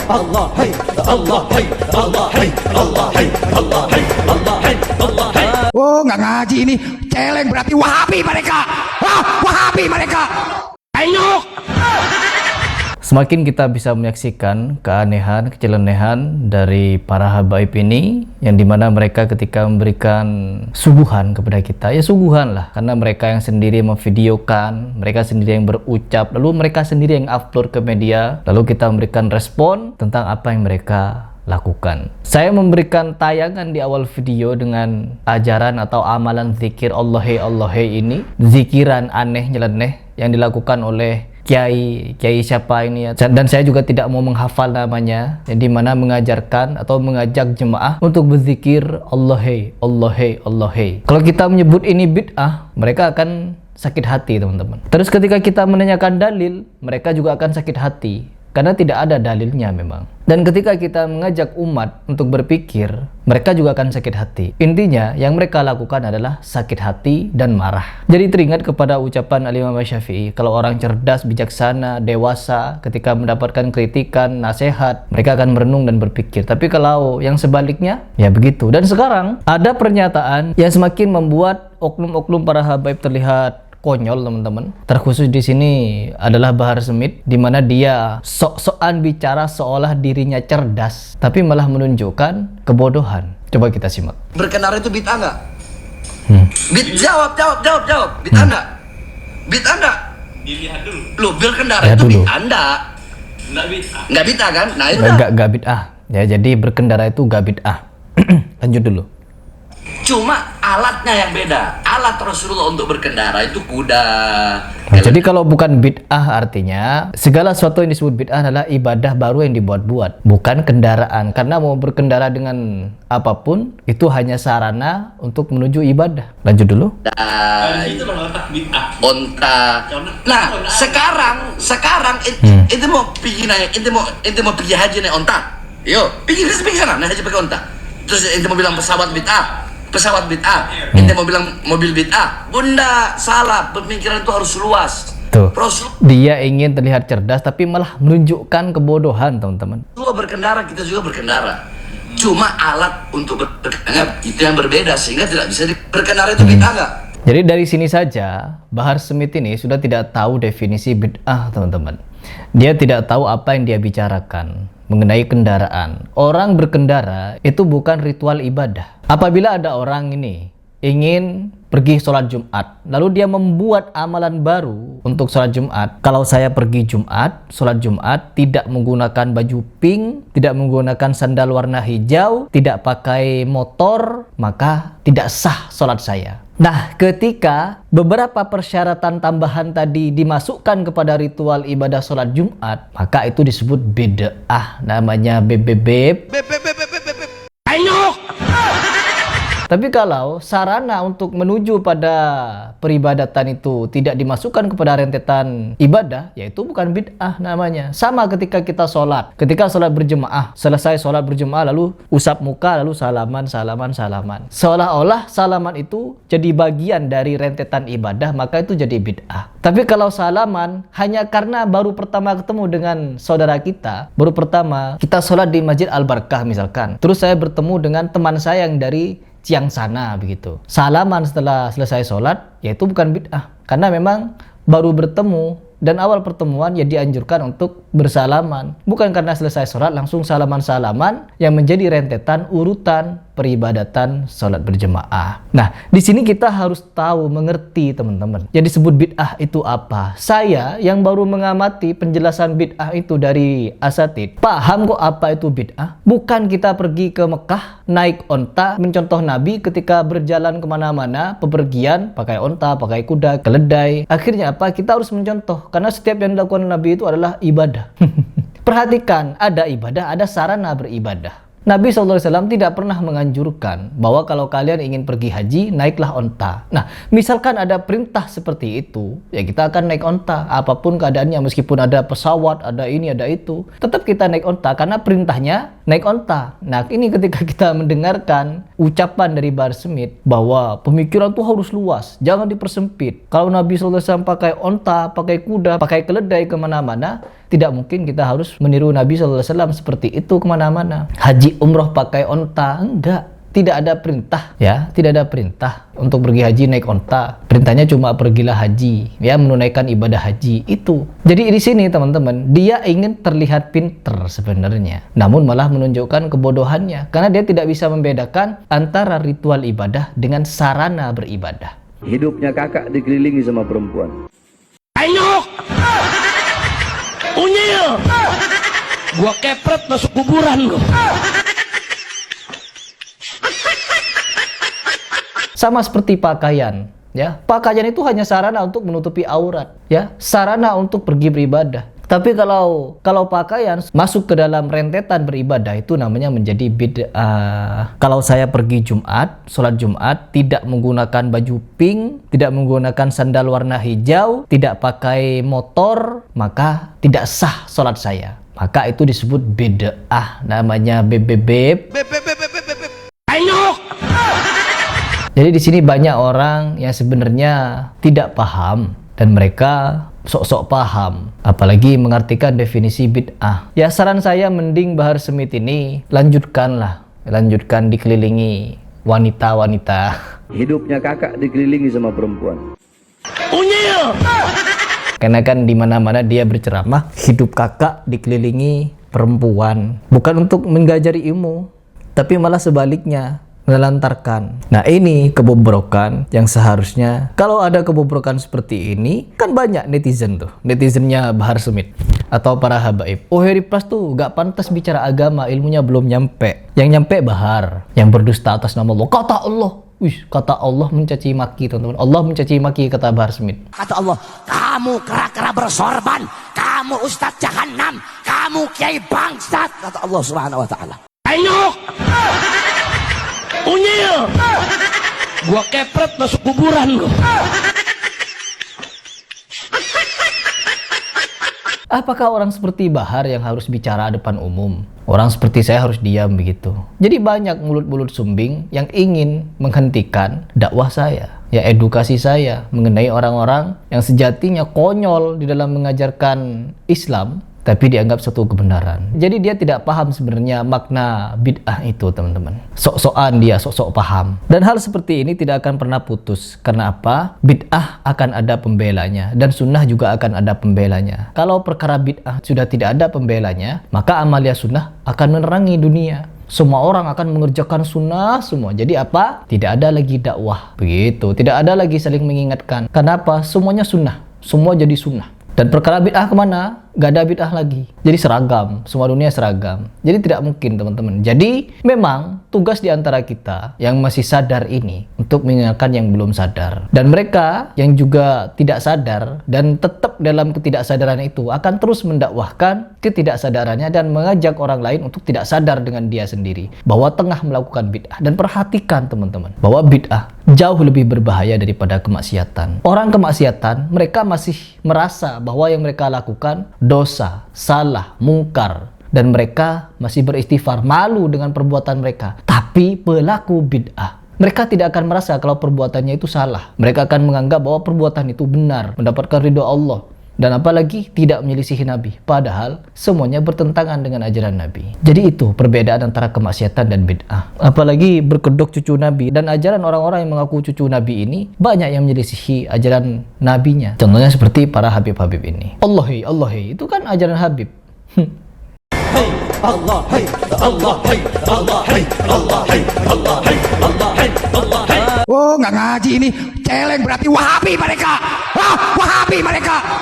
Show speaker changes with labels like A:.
A: Allah hai, Allah hai, Allah hai, Allah hai, Allah hai, Allah hai, Allah hai.
B: Oh, nggak ngaji ini. Celeng berarti Wahabi mereka. Wah, Wahabi mereka. Enyok.
C: Semakin kita bisa menyaksikan keanehan, kecelenehan dari para habaib ini, yang dimana mereka ketika memberikan suguhan kepada kita, ya suguhan lah, karena mereka yang sendiri memvideokan, mereka sendiri yang berucap, lalu mereka sendiri yang upload ke media, lalu kita memberikan respon tentang apa yang mereka lakukan. Saya memberikan tayangan di awal video dengan ajaran atau amalan zikir Allahi Allahi ini, zikiran aneh nyeleneh yang dilakukan oleh kiai siapa ini ya, dan saya juga tidak mau menghafal namanya, yang dimana mengajarkan atau mengajak jemaah untuk berzikir Allahi Allahi Allahi. Kalau kita menyebut ini bid'ah, mereka akan sakit hati teman-teman. Terus ketika kita menanyakan dalil, mereka juga akan sakit hati karena tidak ada dalilnya memang. Dan ketika kita mengajak umat untuk berpikir, mereka juga akan sakit hati. Intinya yang mereka lakukan adalah sakit hati dan marah. Jadi teringat kepada ucapan Al-Imam Syafi'i, kalau orang cerdas, bijaksana, dewasa, ketika mendapatkan kritikan, nasihat, mereka akan merenung dan berpikir. Tapi kalau yang sebaliknya, ya begitu. Dan sekarang ada pernyataan yang semakin membuat oknum-oknum para habaib terlihat konyol teman-teman. Terkhusus di sini adalah Bahar Smith, di mana dia sok-sokan bicara seolah dirinya cerdas, tapi malah menunjukkan kebodohan. Coba kita simak.
D: Berkendara itu bid'ah nggak? Jawab. Bid'ah nggak? Bid'ah nggak?
E: Dilihat dulu.
D: Lo berkendara
C: Lihat
D: itu
C: dulu.
D: bid'ah nggak?
E: Nggak bid'ah.
D: Nggak bid'ah kan? Nah itu
C: Gak bid'ah. Ya, jadi berkendara itu gak bid'ah. Lanjut dulu.
D: cuma alatnya yang beda. Alat Rasulullah untuk berkendara itu kuda.
C: Nah, jadi kalau bukan bid'ah artinya segala sesuatu yang disebut bid'ah adalah ibadah baru yang dibuat-buat, bukan kendaraan. Karena mau berkendara dengan apapun itu hanya sarana untuk menuju ibadah. Lanjut dulu.
D: Nah,
E: itu loh otak bid'ah.
D: onta. Nah, sekarang itu mau pergi naik, itu mau pergi haji naik onta. Yo, pergi sana naik haji pakai onta. Terus itu mau bilang pesawat bid'ah. Ente mau bilang mobil bid'ah. Bunda, salah. Pemikiran itu harus luas.
C: Tuh.
D: Rasulullah
C: Dia ingin terlihat cerdas tapi malah menunjukkan kebodohan, teman-teman.
D: berkendara, kita juga berkendara. Cuma alat untuk berkendara itu yang berbeda sehingga tidak bisa berkendara itu bid'ah nggak?
C: Jadi dari sini saja Bahar Smith ini sudah tidak tahu definisi bid'ah, teman-teman. Dia tidak tahu apa yang dia bicarakan mengenai kendaraan. Orang berkendara itu bukan ritual ibadah. Apabila ada orang ini ingin pergi sholat Jumat, lalu dia membuat amalan baru untuk sholat Jumat. Kalau saya pergi Jumat, sholat Jumat, tidak menggunakan baju pink, tidak menggunakan sandal warna hijau, tidak pakai motor, maka tidak sah sholat saya. Nah, ketika beberapa persyaratan tambahan tadi dimasukkan kepada ritual ibadah sholat Jumat, maka itu disebut bid'ah, namanya bebebeb. Tapi kalau sarana untuk menuju pada peribadatan itu tidak dimasukkan kepada rentetan ibadah, yaitu bukan bid'ah namanya. Sama ketika kita sholat. Ketika sholat berjemaah, selesai sholat berjemaah lalu usap muka, lalu salaman. Seolah-olah salaman itu jadi bagian dari rentetan ibadah, maka itu jadi bid'ah. Tapi kalau salaman hanya karena baru pertama ketemu dengan saudara kita, baru pertama kita sholat di Masjid Al-Barkah misalkan, terus saya bertemu dengan teman saya yang dari Ciang sana begitu. Salaman setelah selesai sholat, yaitu bukan bid'ah. Karena memang baru bertemu dan awal pertemuan ya dianjurkan untuk bersalaman. Bukan karena selesai sholat langsung salaman-salaman yang menjadi rentetan urutan peribadatan sholat berjemaah. Nah, di sini kita harus tahu, mengerti teman-teman. Yang disebut bid'ah itu apa? Saya yang baru mengamati penjelasan bid'ah itu dari asatid, paham kok apa itu bid'ah? Bukan kita pergi ke Mekah, naik onta, mencontoh Nabi ketika berjalan kemana-mana, bepergian, pakai onta, pakai kuda, keledai. Akhirnya apa? Kita harus mencontoh. Karena setiap yang dilakukan Nabi itu adalah ibadah. Perhatikan, ada ibadah, ada sarana beribadah. Nabi SAW tidak pernah menganjurkan bahwa kalau kalian ingin pergi haji, naiklah onta. Nah, misalkan ada perintah seperti itu, ya kita akan naik onta. Apapun keadaannya, meskipun ada pesawat, ada ini, ada itu, tetap kita naik onta karena perintahnya naik onta. Nah, ini ketika kita mendengarkan ucapan dari Bahar Smith bahwa pemikiran itu harus luas, jangan dipersempit. Kalau Nabi SAW pakai onta, pakai kuda, pakai keledai kemana-mana, Tidak mungkin kita harus meniru Nabi SAW seperti itu kemana-mana. Haji umroh pakai onta, enggak. Tidak ada perintah, ya, tidak ada perintah untuk pergi haji naik onta. Perintahnya cuma pergilah haji, ya, menunaikan ibadah haji itu. Jadi di sini teman-teman, dia ingin terlihat pinter sebenarnya, namun malah menunjukkan kebodohannya karena dia tidak bisa membedakan antara ritual ibadah dengan sarana beribadah.
F: Hidupnya kakak dikelilingi sama perempuan.
B: Enyok! Unyil! Gua kepret masuk kuburan gua.
C: Sama seperti pakaian, ya. Pakaian itu hanya sarana untuk menutupi aurat, ya. Sarana untuk pergi beribadah. Tapi kalau pakaian masuk ke dalam rentetan beribadah itu namanya menjadi bid'ah. Kalau saya pergi Jumat, sholat Jumat, tidak menggunakan baju pink, tidak menggunakan sandal warna hijau, tidak pakai motor, maka tidak sah sholat saya. Maka itu disebut bid'ah, namanya bebebeb.
B: Enyok!
C: Jadi di sini banyak orang yang sebenarnya tidak paham dan mereka sok-sok paham, apalagi mengartikan definisi bid'ah. Ya, saran saya mending Bahar Smith ini lanjutkan dikelilingi wanita-wanita.
F: Hidupnya kakak dikelilingi sama perempuan.
B: Unyil!
C: Karena kan di mana-mana dia berceramah, hidup kakak dikelilingi perempuan. Bukan untuk menggajari ilmu, tapi malah sebaliknya, menelantarkan. Nah, ini kebobrokan yang seharusnya, kalau ada kebobrokan seperti ini, kan banyak netizen tuh, netizennya Bahar Smith atau para habaib. Oh, Heri Plus tuh gak pantas bicara agama, ilmunya belum nyampe. Yang nyampe Bahar, yang berdusta atas nama Allah. Kata Allah, kata Allah mencaci maki, teman-teman. Allah mencaci maki, kata Bahar Smith.
B: Kata Allah, kamu kera-kera bersorban, kamu ustadz jahanam, kamu kiai bangsat, kata Allah Subhanahu wa taala. Enyok! Unyil! Gua kepret masuk kuburan gua.
C: Apakah orang seperti Bahar yang harus bicara depan umum? Orang seperti saya harus diam begitu. Jadi banyak mulut-mulut sumbing yang ingin menghentikan dakwah saya, ya, edukasi saya mengenai orang-orang yang sejatinya konyol di dalam mengajarkan Islam, tapi dianggap suatu kebenaran. Jadi dia tidak paham sebenarnya makna bid'ah itu, teman-teman. Sok-sokan dia, sok-sok paham. Dan hal seperti ini tidak akan pernah putus. Karena apa? Bid'ah akan ada pembelanya, dan sunnah juga akan ada pembelanya. Kalau perkara bid'ah sudah tidak ada pembelanya, maka amalia sunnah akan menerangi dunia. Semua orang akan mengerjakan sunnah semua. Jadi apa? Tidak ada lagi dakwah. Begitu. Tidak ada lagi saling mengingatkan. Kenapa? Semuanya sunnah. Semua jadi sunnah. Dan perkara bid'ah kemana? Gak ada bid'ah lagi. Jadi seragam, semua dunia seragam. Jadi tidak mungkin, teman-teman. Jadi memang tugas di antara kita yang masih sadar ini untuk mengingatkan yang belum sadar. Dan mereka yang juga tidak sadar dan tetap dalam ketidaksadaran itu akan terus mendakwahkan ketidaksadarannya dan mengajak orang lain untuk tidak sadar dengan dia sendiri bahwa tengah melakukan bid'ah. Dan perhatikan, teman-teman, bahwa bid'ah jauh lebih berbahaya daripada kemaksiatan. Orang kemaksiatan, mereka masih merasa bahwa yang mereka lakukan dosa, salah, mungkar, dan mereka masih beristighfar, malu dengan perbuatan mereka. Tapi pelaku bid'ah, mereka tidak akan merasa kalau perbuatannya itu salah. Mereka akan menganggap bahwa perbuatan itu benar, mendapatkan ridho Allah, dan apalagi tidak menyelisihi Nabi, padahal semuanya bertentangan dengan ajaran Nabi. Jadi itu perbedaan antara kemaksiatan dan bid'ah. Apalagi berkedok cucu Nabi, dan ajaran orang-orang yang mengaku cucu Nabi ini banyak yang menyelisihi ajaran Nabinya. Contohnya seperti para Habib-Habib ini. Allahi, Allahi, itu kan ajaran Habib.
A: Hey Allah, hey Allah, hey Allah, hey Allah, hey Allah, hey Allah, hey Allah, hey.
B: Oh, nggak ngaji ini. Celeng berarti Wahabi mereka. Wahabi mereka.